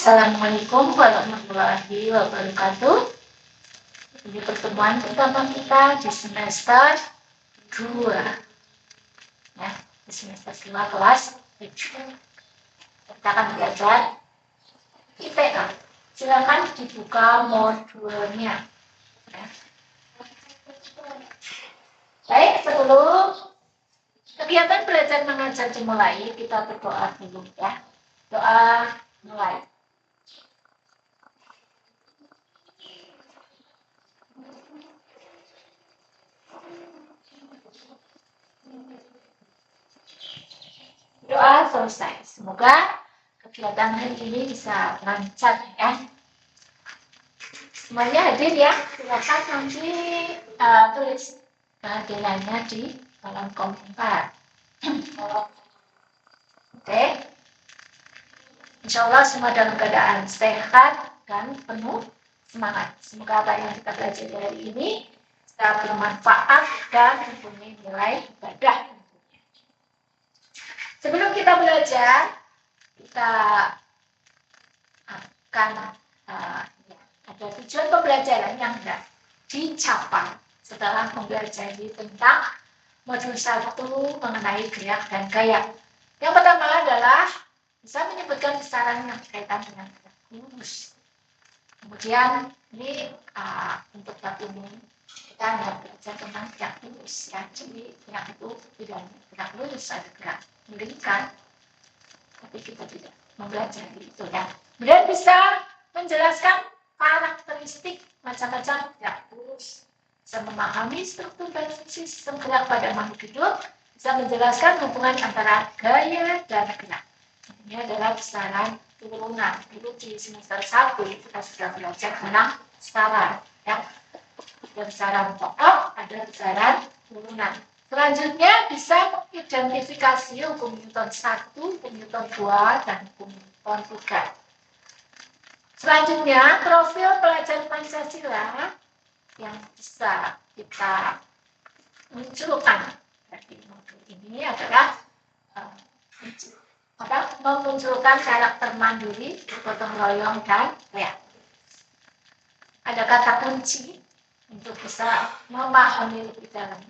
Assalamualaikum warahmatullahi wabarakatuh. Ini pertemuan pertama kita di semester 2. Ya, di semester 2 kelas 7. Kita akan belajar IPA. Silakan dibuka modulnya. Ya. Baik, sebelum kegiatan belajar mengajar dimulai, kita berdoa dulu ya. Doa mulai. Doa selesai. Semoga kegiatan hari ini bisa lancar ya. Semuanya hadir ya. Silakan nanti tulis kehadirannya di kolom komentar. Oke. Insya Allah semua dalam keadaan sehat dan penuh semangat. Semoga apa yang kita belajar hari ini bisa bermanfaat dan mempunyai nilai ibadah. Sebelum kita belajar, kita akan ada tujuan pembelajaran yang hendak dicapai setelah mempelajari tentang modul 1 mengenai gerak dan gaya. Yang pertama adalah bisa menyebutkan besaran yang berkaitan dengan gerak lurus. Kemudian ini untuk bab ini kita hendak belajar tentang gerak lurus ya. Jadi gerak itu tidak gerak lurus, ada gerak melingkar, tapi kita tidak mempelajari itu ya. Kemudian bisa menjelaskan karakteristik macam-macam gerak lurus, bisa memahami struktur dan fungsi sistem gerak pada makhluk hidup, bisa menjelaskan hubungan antara gaya dan gerak. Ini adalah besaran turunan. Dulu di semester 1 kita sudah belajar tentang besaran ya. Ada besaran pokok, ada besaran turunan. Selanjutnya bisa mengidentifikasi hukum Newton 1, hukum Newton 2, dan hukum Newton 3. Selanjutnya, profil pelajar Pancasila yang bisa kita munculkan dari modul ini adalah memunculkan karakter mandiri, gotong royong, dan kreatif. Ada kata kunci untuk bisa memahami lebih dalam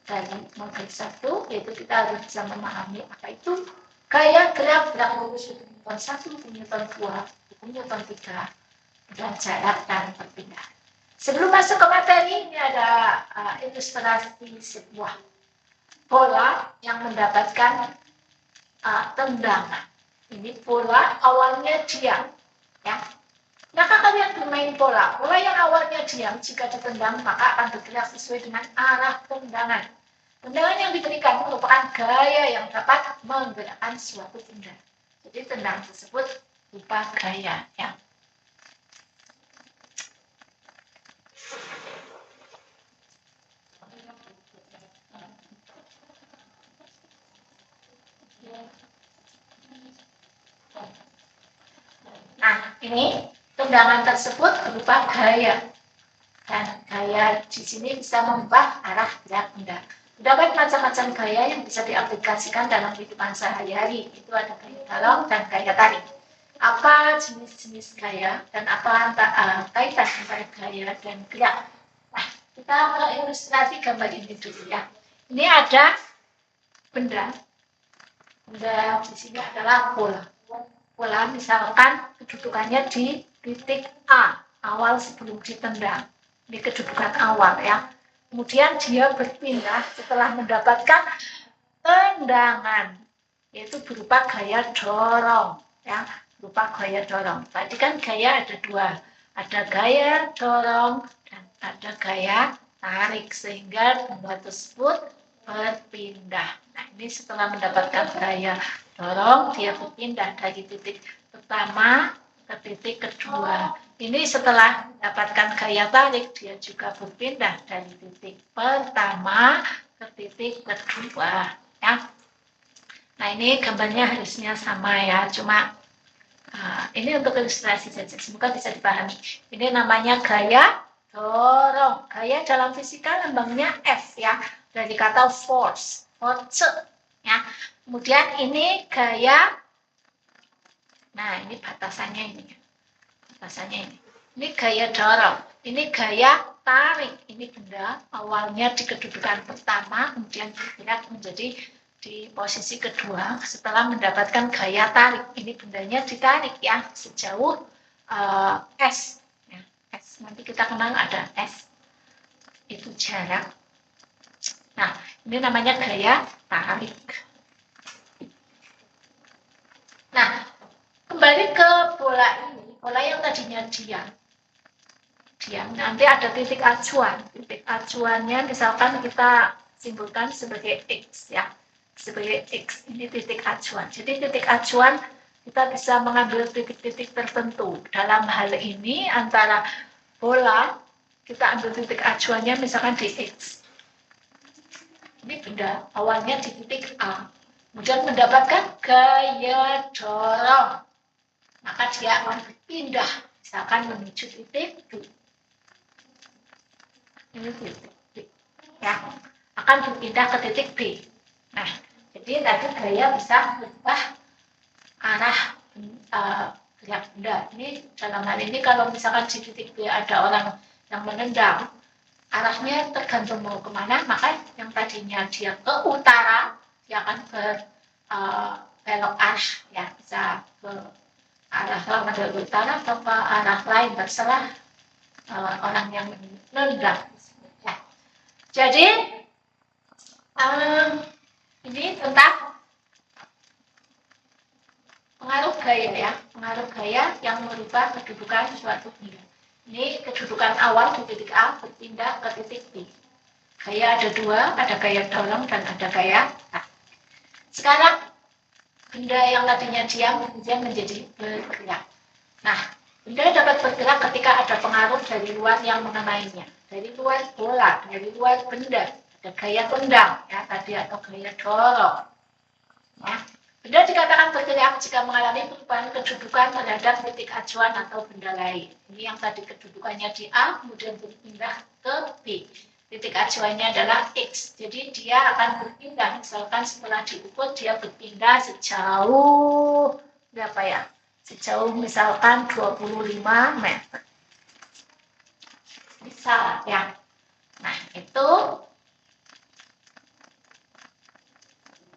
dari modul 1, yaitu kita harus bisa memahami apa itu gaya gerak lurus, hukum Newton 1, hukum Newton 2, hukum Newton 3, dan jarak dan perpindahan. Sebelum masuk ke materi, ini ada ilustrasi sebuah bola yang mendapatkan tendangan. Ini bola awalnya diam, ya. Maka kalian bermain bola. Bola yang awalnya diam, jika ditendang maka akan bergerak sesuai dengan arah tendangan. Tendangan yang diberikan merupakan gaya yang dapat menggerakkan suatu benda. Jadi tendangan tersebut berupa gaya. Ya. Nah, ini tendangan tersebut berupa gaya. Dan gaya di sini bisa mengubah arah gerak benda. Terdapat macam-macam gaya yang bisa diaplikasikan dalam kehidupan sehari-hari. Itu ada gaya dorong dan gaya tarik. Apa jenis-jenis gaya dan apa kaitan antara gaya dan gerak? Nah, kita mengilustrasi gambar ini dulu ya. Ini ada benda. Benda di sini adalah bola. Bola misalkan kedudukannya di titik A, awal sebelum ditendang. Ini kedudukan awal ya. Kemudian dia berpindah setelah mendapatkan tendangan, yaitu berupa gaya dorong ya, berupa gaya dorong. Tadi kan gaya ada dua, ada gaya dorong dan ada gaya tarik, sehingga benda tersebut berpindah. Nah, ini setelah mendapatkan gaya dorong, dia berpindah dari titik pertama ke titik kedua. Ini setelah mendapatkan gaya tarik, dia juga berpindah dari titik pertama ke titik kedua. Ya. Nah, ini gambarnya harusnya sama ya, cuma ini untuk ilustrasi saja. Semoga bisa dipahami. Ini namanya gaya dorong. Gaya dalam fisika lambangnya F ya, dari kata force, force. Ya. Kemudian ini gaya Nah, ini batasannya ini. Batasannya ini. Ini gaya dorong. Ini gaya tarik. Ini benda awalnya di kedudukan pertama, kemudian bergerak menjadi di posisi kedua setelah mendapatkan gaya tarik. Ini bendanya ditarik ya sejauh S. Ya, S. Nanti kita kenal ada S. Itu jarak. Nah, ini namanya gaya tarik. Nah, kembali ke bola ini. Bola yang tadinya diam. Nanti ada titik acuan. Titik acuannya misalkan kita simpulkan sebagai X ya. Sebagai X, ini titik acuan. Jadi titik acuan kita bisa mengambil titik-titik tertentu. Dalam hal ini antara bola, kita ambil titik acuannya misalkan di X. Ini benda awalnya di titik A. Kemudian mendapatkan gaya dorong. Maka dia akan berpindah. Misalkan menuju titik B. Ini titik B. Ya, akan berpindah ke titik B. Nah, jadi tadi gaya bisa berubah arah gerak benda. Ini dalam hal ini kalau misalkan di titik B ada orang yang menendang, arahnya tergantung mau kemana, maka yang tadinya dia ke utara, dia akan belok arah, ya bisa ke arah lawan dari utara atau ke arah lain, terserah orang yang menendang. Ya. Jadi ini tentang pengaruh gaya ya, pengaruh gaya yang merubah kedudukan suatu benda. Ini kedudukan awal di titik A berpindah ke titik B. Gaya ada dua, ada gaya dorong dan ada gaya tarik. Sekarang benda yang tadinya diam kemudian menjadi bergerak. Nah, benda dapat bergerak ketika ada pengaruh dari luar yang mengenainya. Dari luar bola, dari luar benda. Ada gaya tendang ya tadi atau gaya dorong. Ya. Benda dikatakan bergerak jika mengalami perubahan kedudukan terhadap titik acuan atau benda lain. Ini yang tadi kedudukannya di A, kemudian berpindah ke B. Titik acuannya adalah X. Jadi dia akan berpindah, misalkan setelah diukur dia berpindah sejauh berapa ya? Sejauh misalkan 25 meter. Misal ya. Nah, itu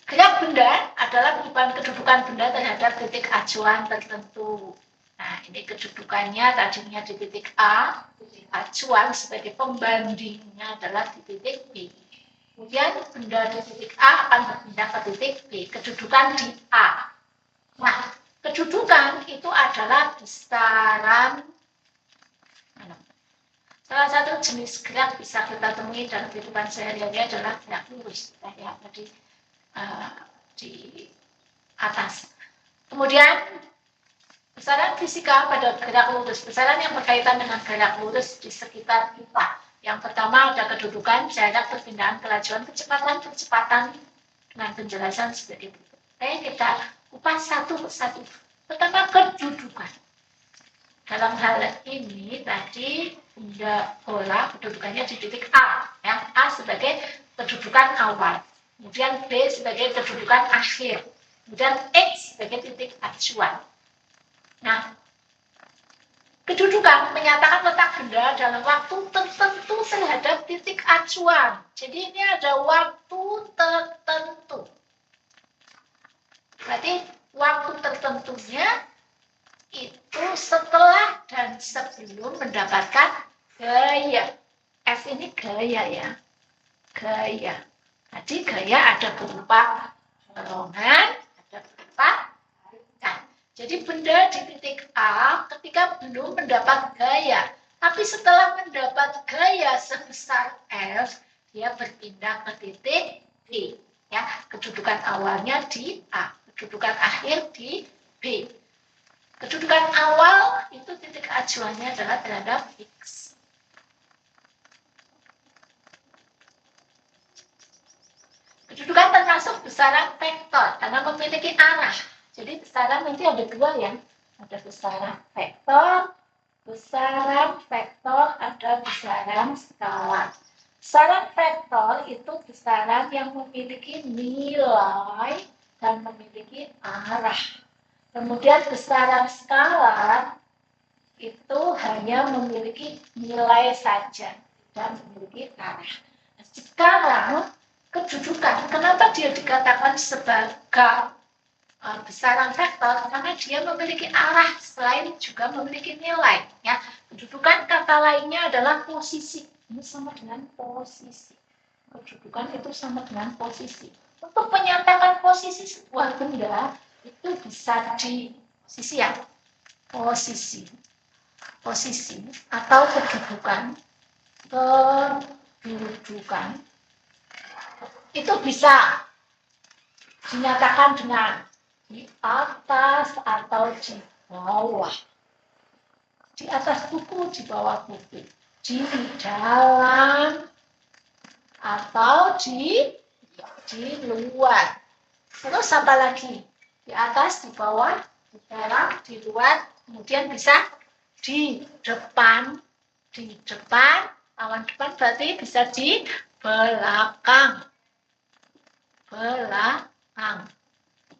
gerak benda adalah perubahan kedudukan benda terhadap titik acuan tertentu. Nah, ini kedudukannya tadinya di titik A, titik acuan sebagai pembandingnya adalah di titik B. Kemudian benda di titik A akan berpindah ke titik B, kedudukan di A. Nah, kedudukan itu adalah besaran. Salah satu jenis gerak bisa kita temui dalam kehidupan sehari-hari adalah gerak lurus. Ya, tadi di atas. Kemudian besaran fisika pada gerak lurus, besaran yang berkaitan dengan gerak lurus di sekitar kita. Yang pertama ada kedudukan, jarak, perpindahan, kelajuan, kecepatan dengan penjelasan seperti itu. Oke, kita kupas satu persatu. Pertama kedudukan. Dalam hal ini tadi benda bola kedudukannya di titik A, ya A sebagai kedudukan awal. Kemudian B sebagai kedudukan akhir. Kemudian X sebagai titik acuan. Nah, kedudukan menyatakan letak benda dalam waktu tertentu terhadap titik acuan. Jadi ini ada waktu tertentu. Berarti waktu tertentunya itu setelah dan sebelum mendapatkan gaya. F ini gaya ya. Gaya. Jadi gaya ada berupa dorongan, ada berupa tarikan. Jadi benda di titik A ketika belum mendapat gaya, tapi setelah mendapat gaya sebesar F, dia berpindah ke titik B. Ya, kedudukan awalnya di A, kedudukan akhir di B. Kedudukan awal itu titik acuannya adalah terhadap X. Kedudukan termasuk besaran vektor karena memiliki arah. Jadi besaran nanti ada dua ya. Ada besaran vektor, ada besaran skalar. Besaran vektor itu besaran yang memiliki nilai dan memiliki arah. Kemudian besaran skalar itu hanya memiliki nilai saja dan memiliki arah. Sekarang kedudukan, kenapa dia dikatakan sebagai besaran vektor? Karena dia memiliki arah selain juga memiliki nilai. Ya, kedudukan kata lainnya adalah posisi. Ini sama dengan posisi. Kedudukan itu sama dengan posisi. Untuk menyatakan posisi sebuah benda itu bisa di posisi ya, posisi atau kedudukan itu bisa dinyatakan dengan di atas atau di bawah, di atas buku, di bawah buku, di dalam atau di luar. Terus apa lagi? Di atas, di bawah, di dalam, di luar, kemudian bisa di depan, lawan depan berarti bisa di belakang.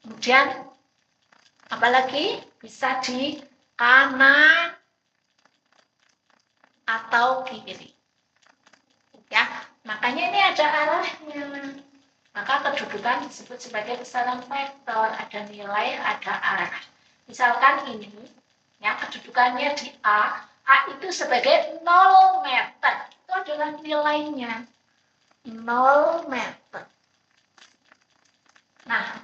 Kemudian apalagi bisa di kanan atau kiri. Ya, makanya ini ada arahnya. Maka kedudukan disebut sebagai besaran vektor, ada nilai, ada arah. Misalkan ini, ya kedudukannya di A itu sebagai 0 meter. Itu adalah nilainya, 0 meter. Nah,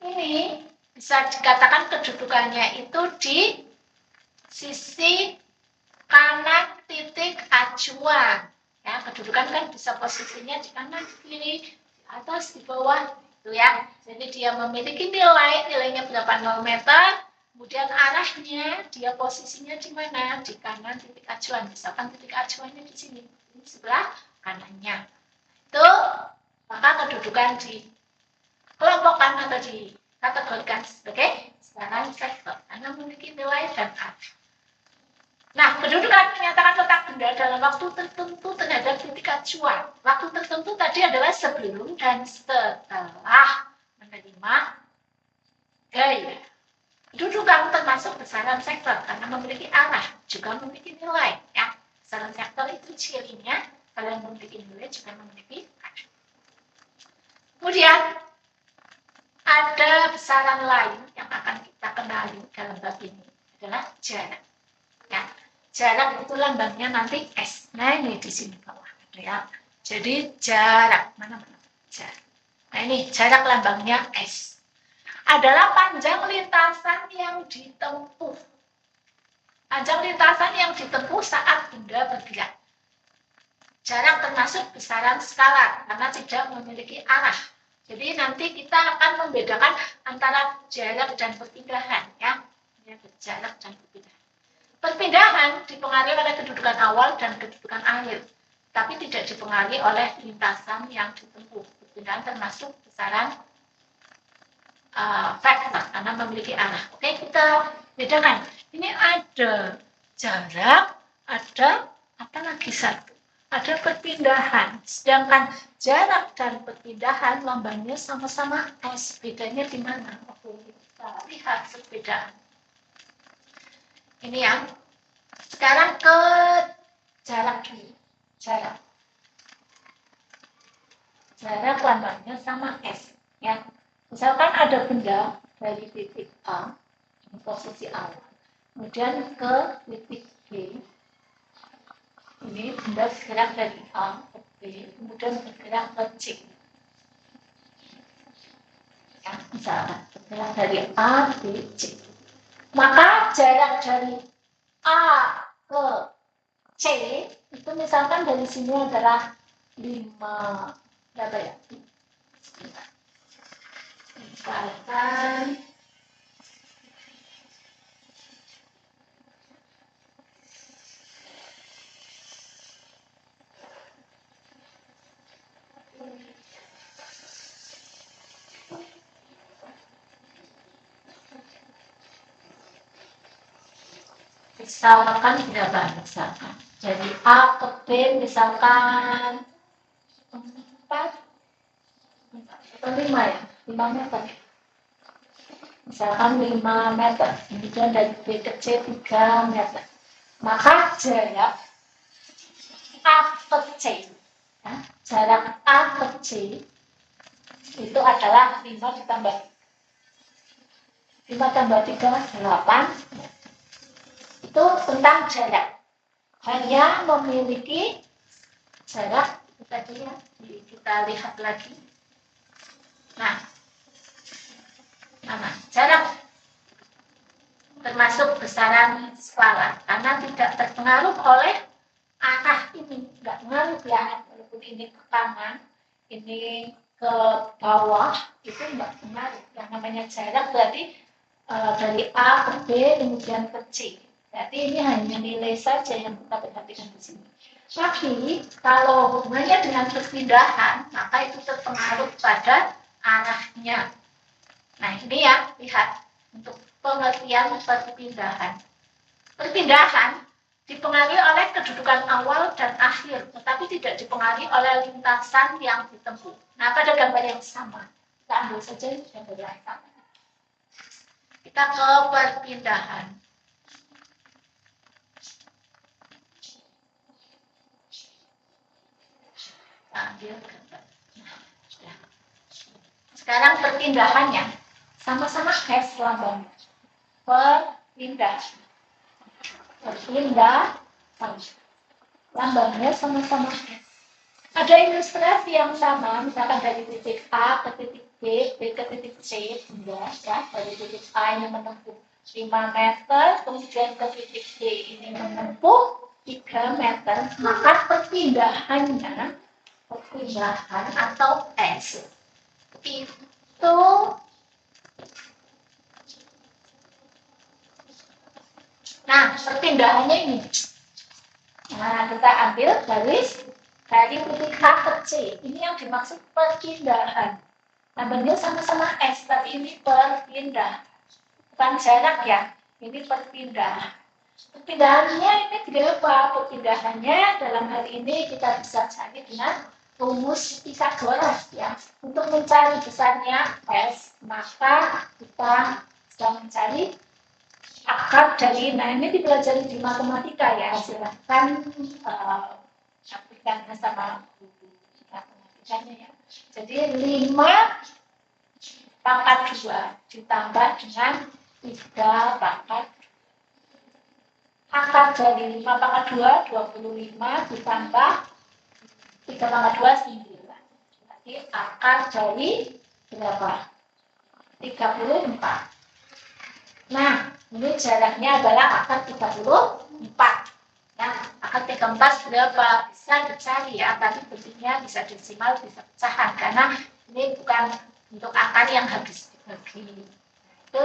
ini bisa dikatakan kedudukannya itu di sisi kanan titik acuan. Ya, kedudukan kan bisa posisinya di kanan, di kiri, atas, di bawah, itu ya. Jadi dia memiliki nilainya berapa 0 meter, kemudian arahnya, dia posisinya di mana? Di kanan titik acuan. Misalkan titik acuannya di sini, ini sebelah kanannya. Itu maka kedudukan dikelompokkan atau dikategorikan sebagai besaran vektor karena memiliki nilai dan arah. Nah, kedudukan menyatakan letak benda dalam waktu tertentu terhadap titik acuan. Waktu tertentu tadi adalah sebelum dan setelah menerima gaya. Kedudukan termasuk besaran vektor karena memiliki arah, juga memiliki nilai. Ya, besaran vektor itu cirinya kalian memiliki nilai juga memiliki arah. Kemudian ada besaran lain yang akan kita kenali dalam bab ini adalah jarak. Ya, jarak itu lambangnya nanti S. Nah, ini di sini bawah ada ya. Jadi jarak mana-mana jarak. Nah, ini jarak lambangnya S. Adalah panjang lintasan yang ditempuh. Panjang lintasan yang ditempuh saat benda bergerak. Jarak termasuk besaran skalar karena tidak memiliki arah. Jadi nanti kita akan membedakan antara jarak dan perpindahan ya. Jarak dan perpindahan. Perpindahan dipengaruhi oleh kedudukan awal dan kedudukan akhir, tapi tidak dipengaruhi oleh lintasan yang ditempuh. Perpindahan termasuk besaran vektor karena memiliki arah. Oke, kita bedakan. Ini ada jarak, ada apa lagi satu? Ada perpindahan. Sedangkan jarak dan perpindahan lambangnya sama-sama S. Bedanya di mana? Oke, kita lihat perbedaan. Ini yang sekarang ke jarak dulu. Jarak lambangnya sama S. Ya. Misalkan ada benda dari titik A, posisi awal, kemudian ke titik B. Ini benda bergerak dari A ke B, kemudian bergerak ke C. Ya, misalkan bergerak dari A ke C. Maka jarak dari A ke C itu misalkan dari sini adalah 5 berapa ya? Misalkan berapa misalkan dari A ke B misalkan 4 atau 5 ya 5 meter misalkan 5 meter, kemudian dari B ke C 3 meter, maka jarak A ke C, ya, jarak A ke C itu adalah 5 ditambah 5 tambah 3, 8. Itu tentang jarak. Hanya memiliki jarak, itu tadi ya, kita lihat lagi. Nah, jarak termasuk besaran skala karena tidak terpengaruh oleh arah ini, nggak pengaruh ya, walaupun ini ke kanan, ini ke bawah, itu nggak pengaruh. Yang namanya jarak berarti dari A ke B kemudian ke C. Berarti ini hanya nilai saja yang kita perhatikan di sini. Tapi kalau hubungannya dengan perpindahan, maka itu terpengaruh pada arahnya. Nah ini ya, lihat untuk pengertian perpindahan. Perpindahan dipengaruhi oleh kedudukan awal dan akhir, tetapi tidak dipengaruhi oleh lintasan yang ditempuh. Nah pada gambar yang sama, kita ambil saja gambar yang sama. Kita ke perpindahan. Ambil gambar. Sekarang perpindahannya sama-sama S lambang. Berpindah, lambangnya sama-sama S. Ada ilustrasi yang sama, misalkan dari titik A ke titik B, B ke titik C, ya, dari titik A ini menempuh 5 meter, kemudian ke titik D ini menempuh 3 meter, maka perpindahan atau S itu perpindahannya ini. Nah, kita ambil garis dari titik H ke C. Ini yang dimaksud perpindahan. Lambangnya sama-sama S, tapi ini berpindah. Bukan jarak ya, ini berpindah. Perpindahannya ini berapa? Perpindahannya dalam hal ini kita bisa cari dengan rumus Pythagoras ya. Untuk mencari besarnya S, maka kita bisa mencari akar dari, nah ini dipelajari di matematika ya, silahkan aplikasikan sama matematikanya ya. Jadi 5 pangkat 2 ditambah dengan 3 pangkat. Akar dari 5 pangkat 2, 25 ditambah 3 pangkat 2, 9. Jadi akar dari berapa? 34. Nah, ini jaraknya adalah akar 34. Ya, akar 34 berapa? Bisa dicari ya, tapi bentuknya bisa desimal, bisa pecahan. Karena ini bukan untuk akar yang habis dibagi. Itu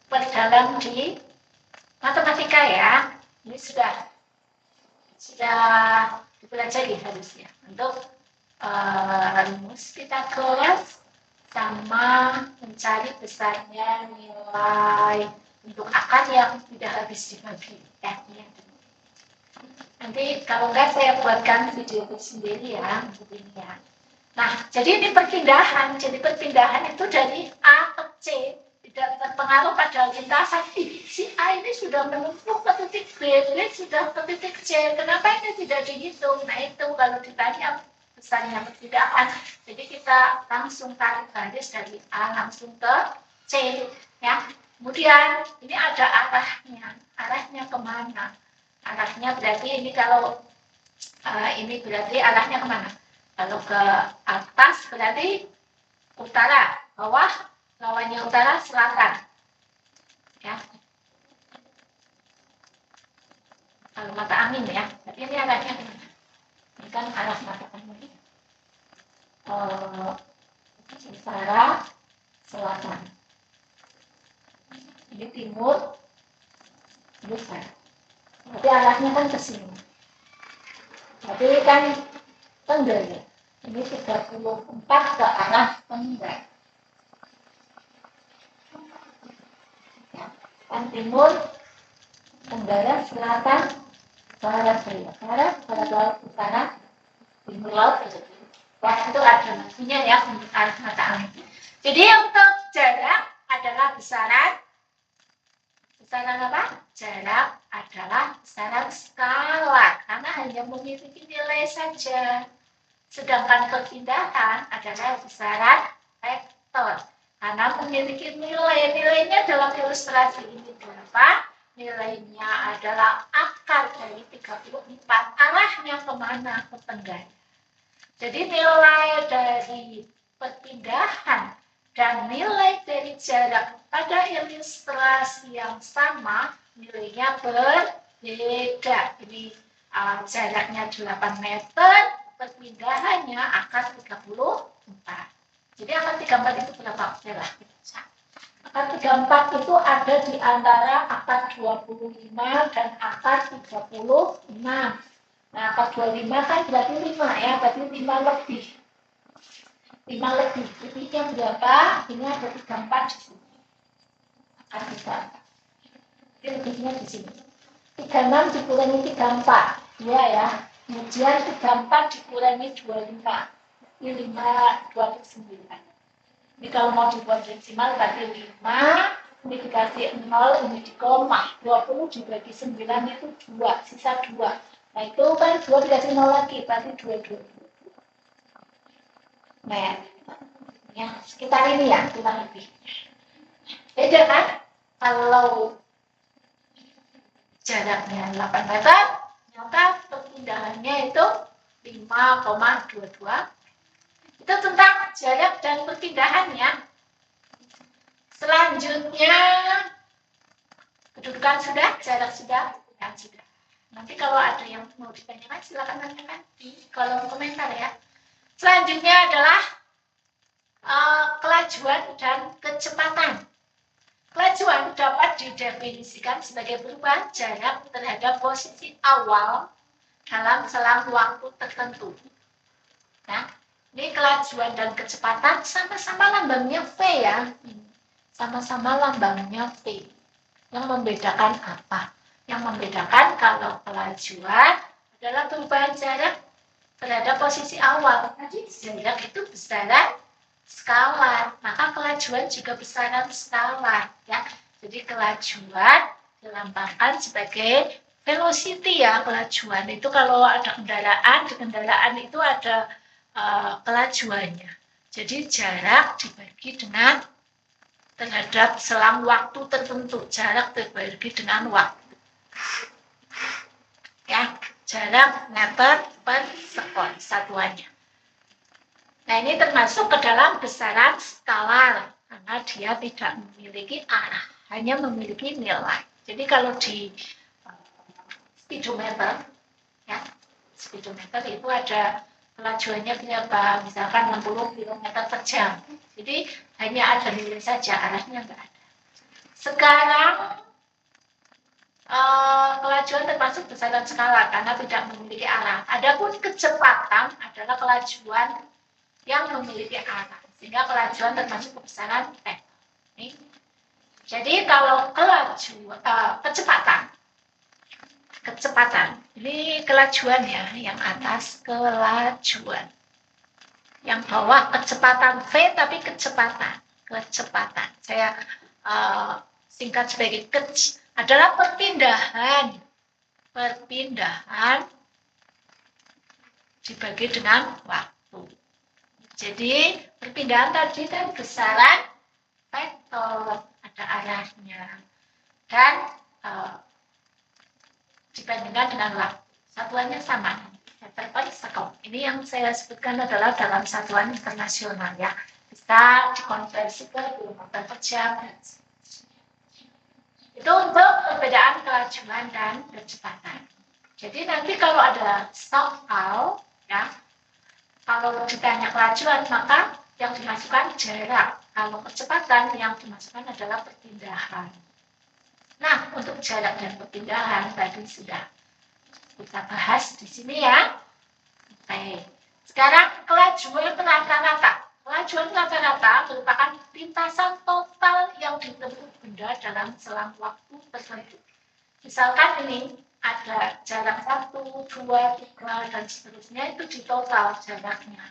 diperdalam di matematika ya. Ini sudah dipelajari harusnya. Untuk rumus Pythagoras sama mencari besarnya nilai untuk akar yang tidak habis dibagi. Nanti kalau enggak saya buatkan video sendiri ya untuk ini ya. Nah, jadi ini perpindahan. Jadi perpindahan itu dari A ke C tidak terpengaruh pada lintasan. Si A ini sudah menempuh ke titik B, B sudah ke titik C. Kenapa ini tidak dihitung? Nah itu kalau ditanya besarnya perpindahan. Jadi kita langsung tarik garis dari A langsung ke C, ya. Kemudian ini ada arahnya. Arahnya kemana? Arahnya berarti ini kalau ini berarti arahnya kemana? Kalau ke atas berarti utara, bawah lawannya utara selatan, ya. Kalau mata angin ya. Tapi ini arahnya kemana? Ini kan arah mata angin. Utara, selatan. Ini timur, barat. Berarti arahnya kan ke sini. Jadi kan tenggara. Ini 34 ke arah tenggara. Ya, kan timur, tenggara, selatan, barat, laut, utara, timur laut, Wah, itu ada maksudnya ya untuk arah mata angin. Jadi untuk jarak Besaran apa? Jarak adalah besaran skalar karena hanya memiliki nilai saja. Sedangkan perpindahan adalah besaran vektor karena memiliki nilai. Nilainya dalam ilustrasi ini berapa? Nilainya adalah akar dari 34. Arahnya kemana? Ke tenggara. Jadi nilai dari perpindahan dan nilai dari jarak pada ilustrasi yang sama, nilainya berbeda. Jadi jaraknya 8 meter, perpindahannya akar 34. Jadi akar 34 itu berapa? Oke lah, akar 34 itu ada di antara akar 25 dan akar 36. Nah, akar 25 kan berarti 5 ya, berarti 5 lebih. 5 lebih, lebihnya berapa? Ini ada 34 di sini. Akar 34. Ini lebihnya di sini. 36 dikurangi 34. Iya ya. Kemudian 34 dikurangi 25. Ini 529. Ini kalau mau dibuat desimal berarti 5. Ini dikasih 0, ini di koma. 20 dibagi 9 itu 2, sisa 2. Nah itu kan 2 dikasih 0 lagi, berarti 22. Nah, ya, sekitar ini ya, kurang lebih. Beda kan? Kalau jaraknya 8 meter, maka perpindahannya itu 5,22. Itu tentang jarak dan perpindahannya. Selanjutnya, kedudukan sudah, jarak sudah, perpindahan sudah. Nanti kalau ada yang mau ditanyakan, silakan tanyakan di kolom komentar ya. Selanjutnya adalah kelajuan dan kecepatan. Kelajuan dapat didefinisikan sebagai perubahan jarak terhadap posisi awal dalam selang waktu tertentu. Nah, ini kelajuan dan kecepatan sama-sama lambangnya V ya. Sama-sama lambangnya V. Yang membedakan apa? Yang membedakan kalau kelajuan adalah perubahan jarak terhadap posisi awal. Tadi jarak itu besaran skalar, maka kelajuan juga besaran skalar ya. Jadi kelajuan dilambangkan sebagai velocity ya. Kelajuan itu kalau ada kendaraan, di kendaraan itu ada kelajuannya. Jadi jarak dibagi dengan terhadap selang waktu tertentu. Jarak dibagi dengan waktu. Ya, jarak meter per sekon satuannya. Nah, ini termasuk ke dalam besaran skalar karena dia tidak memiliki arah, hanya memiliki nilai. Jadi kalau di speedometer, ya, speedometer itu ada kelajuannya berapa, misalkan 60 km per jam. Jadi hanya ada nilai saja, arahnya enggak ada. Sekarang kelajuan termasuk besaran skala karena tidak memiliki arah. Adapun kecepatan adalah kelajuan yang memiliki arah, sehingga kelajuan termasuk besaran vektor. Jadi kalau kecepatan, ini kelajuan ya, yang atas kelajuan, yang bawah kecepatan V tapi kecepatan. Saya singkat sebagai adalah perpindahan dibagi dengan waktu. Jadi perpindahan tadi kan besaran vektor, ada arahnya, dan dibandingkan dengan waktu. Satuannya sama, meter per sekon. Ini yang saya sebutkan adalah dalam satuan internasional ya. Bisa dikonversi ke kilometer per jam. Itu untuk perbedaan kelajuan dan kecepatan. Jadi nanti kalau ada soal, ya, kalau ditanya kelajuan, maka yang dimasukkan jarak. Kalau kecepatan, yang dimasukkan adalah perpindahan. Nah, untuk jarak dan perpindahan tadi sudah kita bahas di sini ya. Oke. Sekarang kelajuan rata-rata. Kelajuan rata-rata merupakan lintasan total yang ditempuh benda dalam selang waktu tertentu. Misalkan ini ada jarak 1, 2, 3, dan seterusnya, itu di total jaraknya.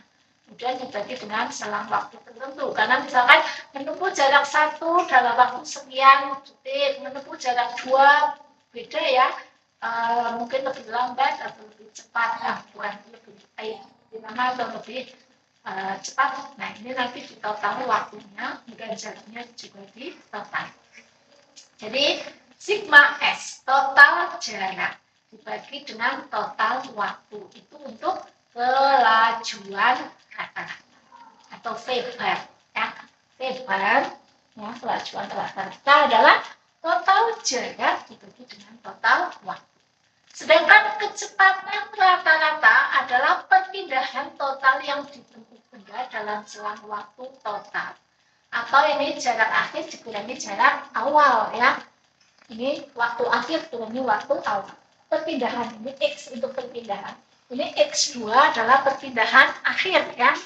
kemudian dibagi dengan selang waktu tertentu. Karena misalkan menempuh jarak 1 dalam waktu sekian detik, menempuh jarak 2 beda ya, mungkin lebih lambat atau lebih cepat, bukan lebih lama atau lebih cepat. Nah, ini nanti ditotal waktunya, dan jaraknya juga ditotal. Jadi sigma S total jarak dibagi dengan total waktu itu untuk kelajuan rata-rata atau Weber ya. Weber ya, kelajuan rata-rata adalah total jarak dibagi dengan total waktu. Sedangkan kecepatan rata-rata adalah perpindahan total yang ditempuh benda dalam selang waktu total. Atau ini jarak akhir dikurangi jarak awal ya. Ini waktu akhir dikurangi waktu awal. Perpindahan ini X untuk perpindahan. Ini X2 adalah perpindahan akhir ya.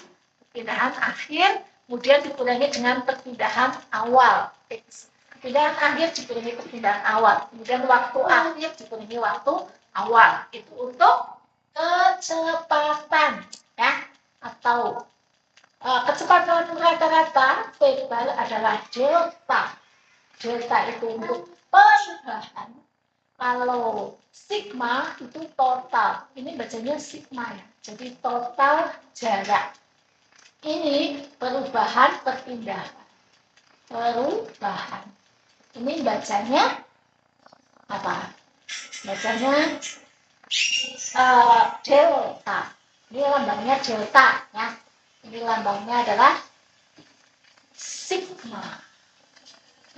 Perpindahan akhir kemudian dikurangi dengan perpindahan awal X. Perpindahan akhir dikurangi perpindahan awal. Kemudian waktu akhir dikurangi waktu awal. Itu untuk kecepatan ya, atau kecepatan rata-rata Weber adalah delta. Delta itu untuk perubahan. Kalau sigma itu total. Ini bacanya sigma ya. Jadi total jarak. Ini perubahan perpindahan. Perubahan. Ini bacanya apa? Bacanya delta. Ini lambangnya delta ya. Ini lambangnya adalah sigma.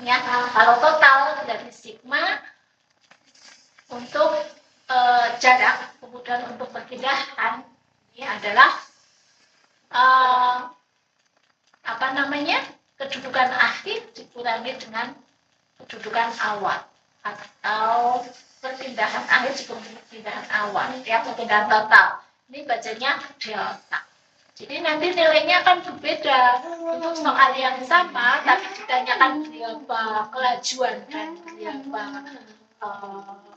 Ya, kalau total dari sigma untuk jarak, kemudian untuk perpindahan ini adalah kedudukan akhir dikurangi dengan kedudukan awal atau perpindahan akhir dikurangi perpindahan awal ya, perpindahan total. Ini bacanya delta. Jadi nanti nilainya akan berbeda untuk soal yang sama, tapi ditanyakan berapa kelajuan dan berapa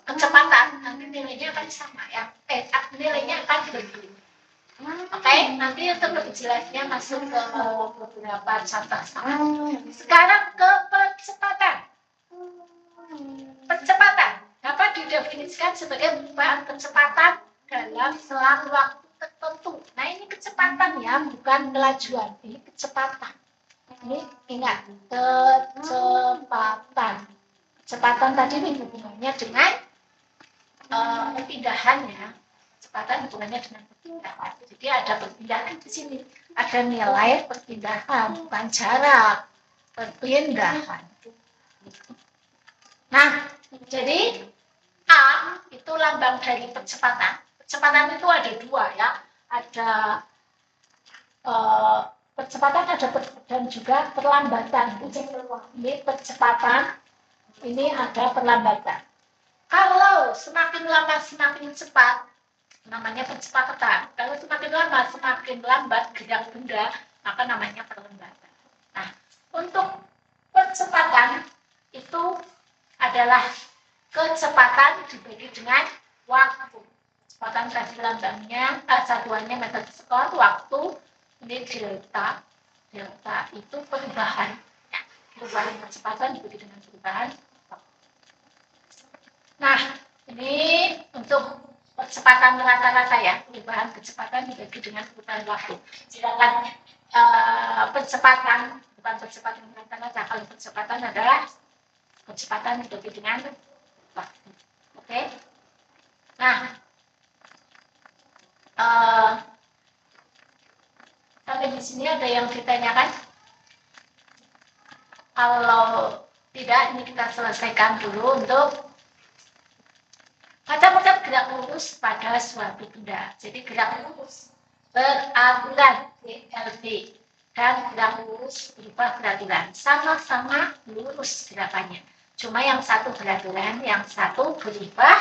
kecepatan, nanti nilainya akan sama ya. Nilainya akan berbeda. Oke, nanti untuk lebih jelasnya masuk ke beberapa contoh soal. Sekarang ke percepatan. Percepatan dapat didefinisikan sebagai perubahan kecepatan dalam selang waktu tertentu. Nah, ini kecepatan ya, bukan kelajuan. Ini kecepatan. Ini ingat, kecepatan. Kecepatan tadi ini hubungannya dengan perpindahan ya. Kecepatan hubungannya dengan perpindahan. Jadi ada perpindahan di sini. Ada nilai perpindahan, bukan jarak. Perpindahan. Nah, jadi A itu lambang dari percepatan. Percepatan itu ada dua ya, ada percepatan dan juga perlambatan. Ini percepatan, ini ada perlambatan. Kalau semakin lama semakin cepat, namanya percepatan. Kalau semakin lama semakin lambat gerak benda, maka namanya perlambatan. Nah, untuk percepatan itu adalah kecepatan dibagi dengan waktu. Kecepatan tadi lambangnya, satuannya meter sekon, waktu, ini delta. Delta itu perubahan. Ya, perubahan kecepatan dibagi dengan perubahan waktu. Nah, ini untuk percepatan rata-rata ya, perubahan kecepatan dibagi dengan perubahan waktu. Sedangkan percepatan, bukan percepatan rata-rata, kalau percepatan adalah kecepatan dibagi dengan waktu. Oke? Nah, sampai di sini ada yang ditanyakan? Kalau tidak, ini kita selesaikan dulu untuk macam-macam gerak lurus pada suatu benda. Jadi gerak lurus beraturan GLB dan gerak lurus berupa beraturan. Sama-sama lurus gerakannya. Cuma yang satu beraturan, yang satu berubah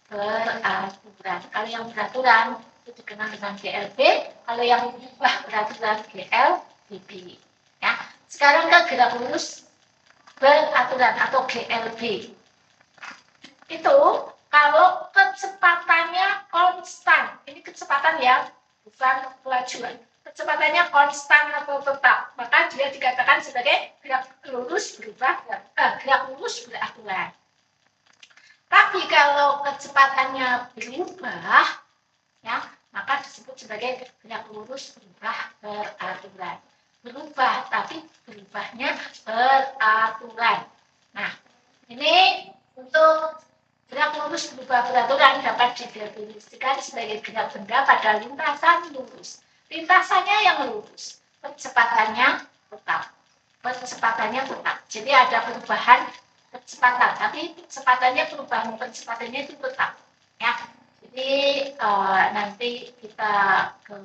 beraturan. Kalau yang beraturan itu dikenal dengan GLB, kalau yang berubah beraturan GLBB. Ya. Sekarang ke gerak lurus beraturan atau GLB. Itu kalau kecepatannya konstan, ini kecepatan ya, bukan kelajuan. kecepatannya konstan atau tetap, maka dia dikatakan sebagai gerak lurus berakuran. Tapi kalau kecepatannya berubah, ya, maka disebut sebagai gerak lurus beraturan. Berubah, tapi berubahnya beraturan. Nah, ini untuk gerak lurus berubah beraturan dapat didefinisikan sebagai gerak benda pada lintasan lurus. Lintasannya yang lurus, kecepatannya tetap. Jadi ada perubahan kecepatan, tapi kecepatannya perubahan kecepatannya itu tetap. Ya, jadi nanti kita ke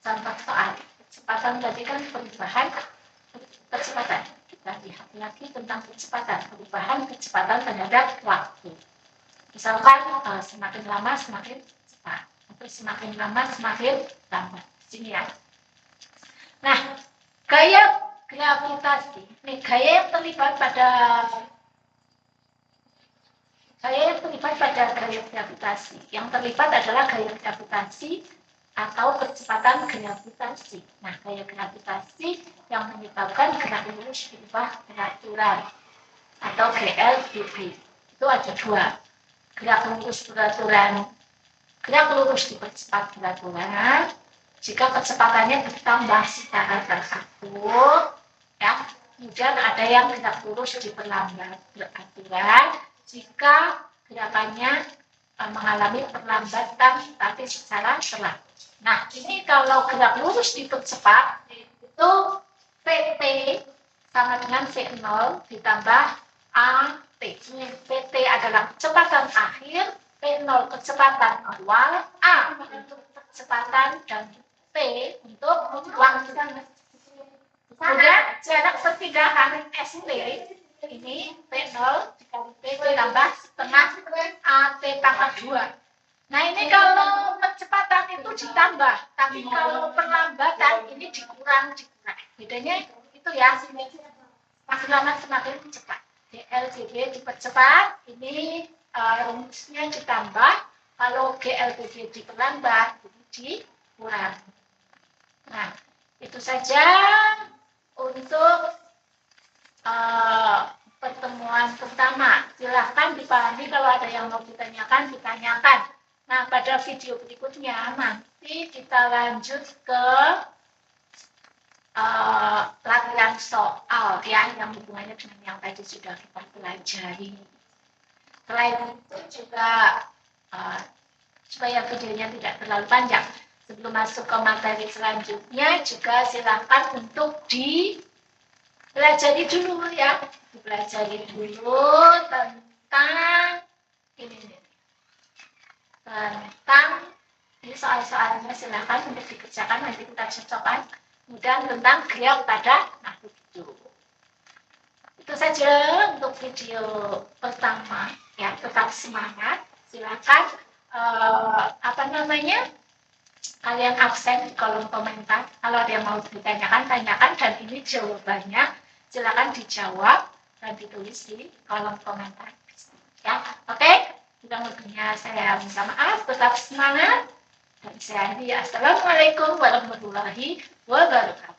contoh soal kecepatan tadi kan perubahan kecepatan. Kita lihat lagi tentang kecepatan, perubahan kecepatan terhadap waktu. Misalkan semakin lama semakin cepat, atau semakin lama semakin lambat. Sini ya. Nah, gaya gravitasi, nih gaya yang terlibat pada gaya gravitasi. Yang terlibat adalah gaya gravitasi atau kecepatan gravitasi. Nah, gaya gravitasi yang menyebabkan gerak lurus berubah beraturan atau GLBB. Itu ada dua. Gerak lurus beraturan. Gerak lurus dipercepat beraturan jika kecepatannya bertambah secara teratur, ya. Kemudian ada yang gerak lurus diperlambat beraturan jika gerakannya mengalami perlambatan tapi secara teratur. Nah, ini kalau gerak lurus dipercepat, itu PT sama dengan V0 ditambah AT. PT adalah kecepatan akhir, V0 kecepatan awal, A untuk kecepatan, dan T untuk waktu. Kemudian jarak perpindahan ST ini V0 dikali T ditambah setengah AT pangkat 2. Nah, ini kalau kecepatan itu ditambah, tapi kalau perlambatan ini dikurang. Bedanya itu ya, semakin lama semakin cepat. GLBB dipercepat, ini rumusnya ditambah. Kalau GLBB diperlambat, ini dikurang. Nah, itu saja untuk pertemuan pertama. Silahkan dipahami, kalau ada yang mau ditanyakan, ditanyakan. Nah, pada video berikutnya nanti kita lanjut ke latihan soal ya, yang hubungannya dengan yang tadi sudah kita pelajari. Selain itu juga supaya videonya tidak terlalu panjang, sebelum masuk ke materi selanjutnya juga silakan untuk dipelajari dulu ya, dipelajari dulu tentang ini. Tentang ini soal-soalnya silakan untuk dikerjakan, nanti kita cocokkan. Kemudian tentang gerak pada magnitudo. Itu saja untuk video pertama ya, tetap semangat. Silakan kalian absen di kolom komentar. Kalau ada yang mau ditanyakan, tanyakan, dan ini jawabannya silakan dijawab dan ditulis di kolom komentar ya. Oke? Kurang lebihnya saya minta maaf, tetap semangat, dan saya Assalamualaikum warahmatullahi wabarakatuh.